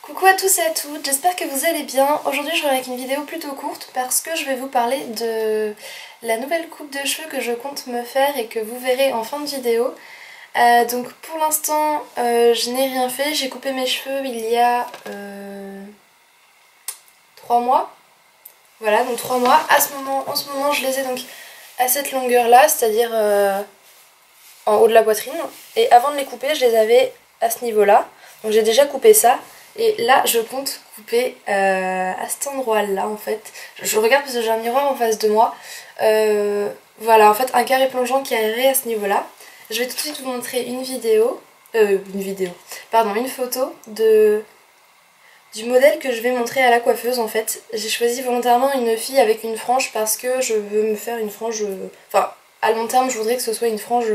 Coucou à tous et à toutes, j'espère que vous allez bien. Aujourd'hui je reviens avec une vidéo plutôt courte parce que je vais vous parler de la nouvelle coupe de cheveux que je compte me faire et que vous verrez en fin de vidéo. Donc pour l'instant je n'ai rien fait, j'ai coupé mes cheveux il y a 3 mois. Voilà, donc 3 mois. En ce moment je les ai donc à cette longueur là, c'est-à-dire en haut de la poitrine. Et avant de les couper je les avais à ce niveau là, donc j'ai déjà coupé ça. Et là je compte couper à cet endroit là en fait. Je regarde parce que j'ai un miroir en face de moi. Voilà, en fait un carré plongeant qui irait à ce niveau là. Je vais tout de suite vous montrer une photo du modèle que je vais montrer à la coiffeuse en fait. J'ai choisi volontairement une fille avec une frange parce que je veux me faire une frange... Enfin, à long terme je voudrais que ce soit une frange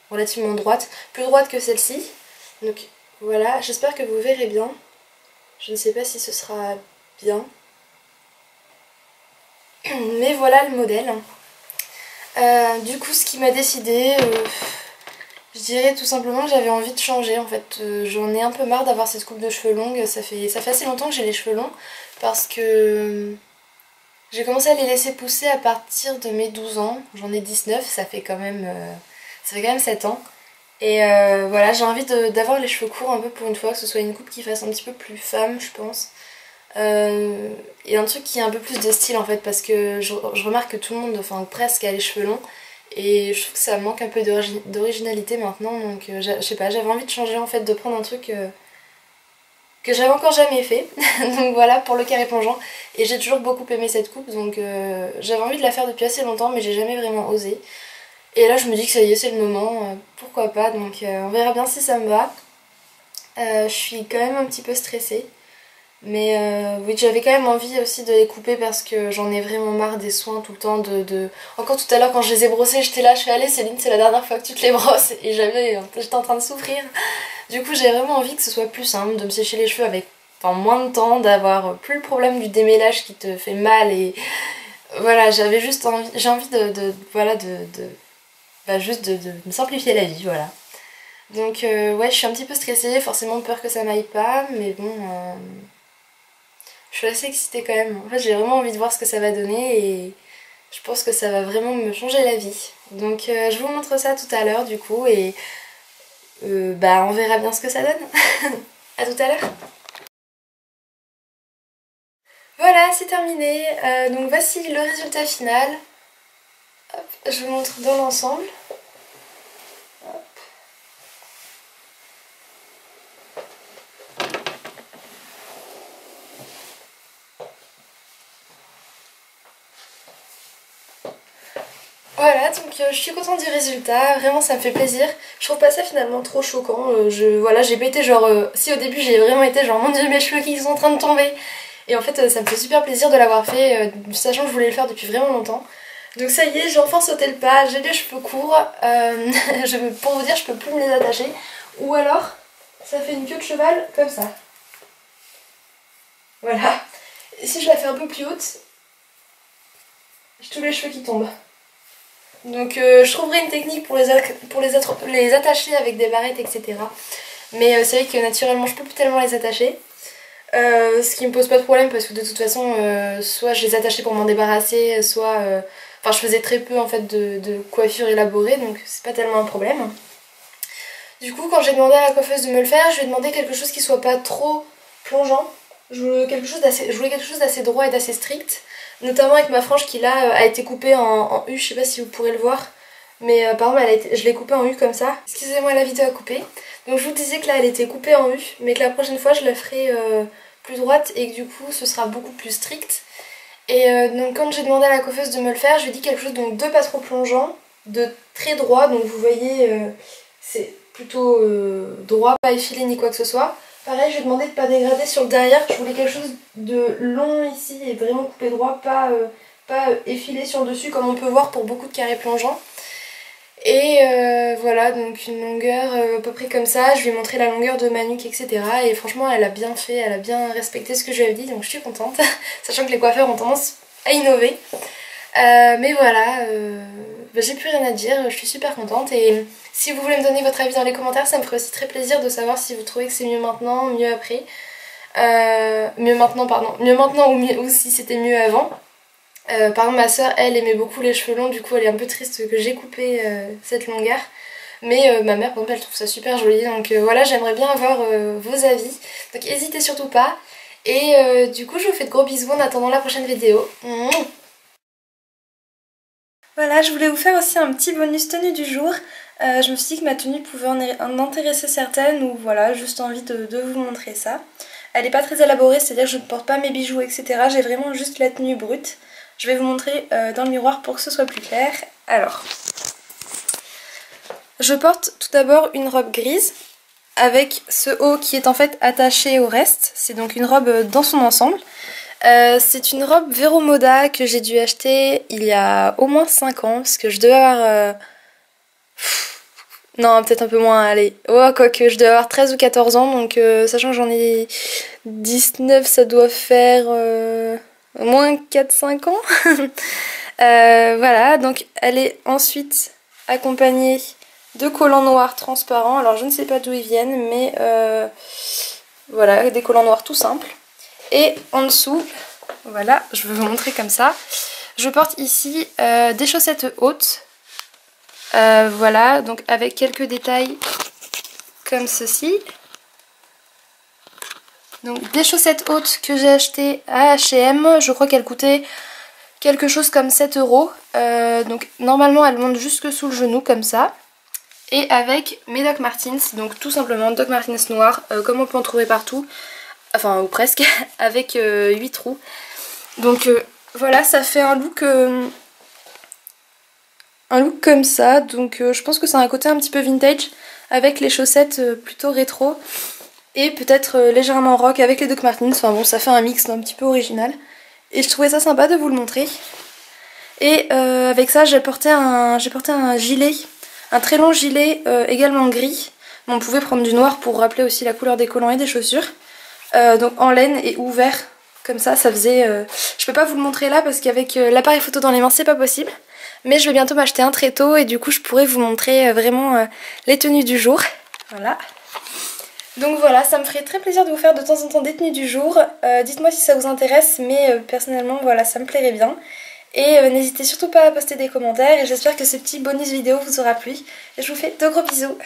relativement droite, plus droite que celle-ci. Donc voilà, j'espère que vous verrez bien. Je ne sais pas si ce sera bien. Mais voilà le modèle. Du coup, ce qui m'a décidé, je dirais tout simplement que j'avais envie de changer. En fait, j'en ai un peu marre d'avoir cette coupe de cheveux longue. Ça fait assez longtemps que j'ai les cheveux longs parce que j'ai commencé à les laisser pousser à partir de mes 12 ans. J'en ai 19, ça fait quand même 7 ans. Et voilà, j'ai envie d'avoir les cheveux courts un peu pour une fois, que ce soit une coupe qui fasse un petit peu plus femme, je pense. Et un truc qui a un peu plus de style en fait, parce que je remarque que tout le monde, enfin presque, a les cheveux longs. Et je trouve que ça manque un peu d'originalité maintenant, donc je sais pas, j'avais envie de changer en fait, de prendre un truc que j'avais encore jamais fait. Donc voilà pour le carré plongeant. Et j'ai toujours beaucoup aimé cette coupe, donc j'avais envie de la faire depuis assez longtemps, mais j'ai jamais vraiment osé. Et là je me dis que ça y est, c'est le moment, pourquoi pas, donc on verra bien si ça me va. Je suis quand même un petit peu stressée. Mais oui, j'avais quand même envie aussi de les couper parce que j'en ai vraiment marre des soins tout le temps Encore tout à l'heure quand je les ai brossés, j'étais là, je fais allez Céline, c'est la dernière fois que tu te les brosses. Et j'étais en train de souffrir. Du coup j'ai vraiment envie que ce soit plus simple, de me sécher les cheveux avec moins de temps, d'avoir plus le problème du démêlage qui te fait mal. Et voilà, j'ai envie juste de me simplifier la vie, voilà. Donc ouais, je suis un petit peu stressée, forcément peur que ça m'aille pas, mais bon... Je suis assez excitée quand même. En fait, j'ai vraiment envie de voir ce que ça va donner et je pense que ça va vraiment me changer la vie. Donc je vous montre ça tout à l'heure du coup et on verra bien ce que ça donne. À tout à l'heure. Voilà, c'est terminé. Donc voici le résultat final. Hop, je vous montre dans l'ensemble. Voilà, donc je suis contente du résultat, vraiment ça me fait plaisir. Je trouve pas ça finalement trop choquant. Voilà, j'ai pas été genre... si au début j'ai vraiment été genre mon dieu mes cheveux qui sont en train de tomber. Et en fait ça me fait super plaisir de l'avoir fait, sachant que je voulais le faire depuis vraiment longtemps. Donc ça y est, j'ai enfin sauté le pas, j'ai les cheveux courts. Pour vous dire, je peux plus me les attacher. Ou alors, ça fait une queue de cheval comme ça. Voilà. Et si je la fais un peu plus haute, j'ai tous les cheveux qui tombent. Donc je trouverai une technique pour les attacher avec des barrettes, etc. Mais c'est vrai que naturellement je peux plus tellement les attacher. Ce qui me pose pas de problème parce que de toute façon soit je les attachais pour m'en débarrasser, soit... Enfin je faisais très peu en fait de coiffure élaborée, donc c'est pas tellement un problème. Du coup quand j'ai demandé à la coiffeuse de me le faire, je lui ai demandé quelque chose qui soit pas trop plongeant. Je voulais quelque chose d'assez droit et d'assez strict. Notamment avec ma frange qui là a été coupée en U, je sais pas si vous pourrez le voir. Mais par exemple je l'ai coupée en U comme ça. Excusez-moi, la vidéo a coupé. Donc je vous disais que là elle était coupée en U, mais que la prochaine fois je la ferai plus droite et que du coup ce sera beaucoup plus strict. Et donc quand j'ai demandé à la coiffeuse de me le faire, je lui ai dit quelque chose donc de pas trop plongeant, de très droit. Donc vous voyez c'est plutôt droit, pas effilé ni quoi que ce soit. Pareil, je lui ai demandé de pas dégrader sur le derrière, je voulais quelque chose de long ici et vraiment coupé droit, pas effilé sur le dessus comme on peut voir pour beaucoup de carrés plongeants. Et voilà, donc une longueur à peu près comme ça, je lui ai montré la longueur de ma nuque, etc. Et franchement, elle a bien fait, elle a bien respecté ce que je lui avais dit, donc je suis contente, sachant que les coiffeurs ont tendance à innover. Mais voilà, j'ai plus rien à dire, je suis super contente et si vous voulez me donner votre avis dans les commentaires, ça me ferait aussi très plaisir de savoir si vous trouvez que c'est mieux maintenant, mieux après. Mieux maintenant, pardon. Mieux maintenant ou si c'était mieux avant. Par exemple, ma soeur, elle aimait beaucoup les cheveux longs, du coup elle est un peu triste que j'ai coupé cette longueur. Mais ma mère, par exemple, elle trouve ça super joli. Donc voilà, j'aimerais bien avoir vos avis. Donc n'hésitez surtout pas. Et du coup, je vous fais de gros bisous en attendant la prochaine vidéo. Voilà, je voulais vous faire aussi un petit bonus tenue du jour. Je me suis dit que ma tenue pouvait en intéresser certaines, ou voilà, juste envie de vous montrer ça. Elle n'est pas très élaborée, c'est-à-dire que je ne porte pas mes bijoux, etc. J'ai vraiment juste la tenue brute. Je vais vous montrer dans le miroir pour que ce soit plus clair. Alors, je porte tout d'abord une robe grise avec ce haut qui est en fait attaché au reste. C'est donc une robe dans son ensemble. C'est une robe Vero Moda que j'ai dû acheter il y a au moins 5 ans, parce que je devais avoir... Non, peut-être un peu moins, allez. Oh, quoique, je devais avoir 13 ou 14 ans, donc sachant que j'en ai 19, ça doit faire au moins 4-5 ans. Voilà, donc elle est ensuite accompagnée de collants noirs transparents. Alors je ne sais pas d'où ils viennent, mais voilà, des collants noirs tout simples. Et en dessous, voilà, je vais vous montrer comme ça. Je porte ici des chaussettes hautes. Voilà, donc avec quelques détails comme ceci. Donc des chaussettes hautes que j'ai achetées à H&M. Je crois qu'elles coûtaient quelque chose comme 7 €. Donc normalement elles montent jusque sous le genou comme ça. Et avec mes Doc Martens, donc tout simplement Doc Martens noirs, comme on peut en trouver partout. Enfin ou presque, avec 8 trous. Donc voilà, ça fait un look comme ça. Donc je pense que c'est un côté un petit peu vintage, avec les chaussettes plutôt rétro. Et peut-être légèrement rock avec les Doc Martens. Enfin bon, ça fait un mix un petit peu original. Et je trouvais ça sympa de vous le montrer. Et avec ça, j'ai porté un gilet, un très long gilet également gris. Mais on pouvait prendre du noir pour rappeler aussi la couleur des collants et des chaussures. Donc en laine et ouvert, comme ça faisait... Je peux pas vous le montrer là parce qu'avec l'appareil photo dans les mains, c'est pas possible. Mais je vais bientôt m'acheter un tréteau et du coup, je pourrais vous montrer vraiment les tenues du jour. Voilà. Donc voilà, ça me ferait très plaisir de vous faire de temps en temps des tenues du jour. Dites-moi si ça vous intéresse, mais personnellement, voilà, ça me plairait bien. Et n'hésitez surtout pas à poster des commentaires et j'espère que ce petit bonus vidéo vous aura plu. Et je vous fais de gros bisous.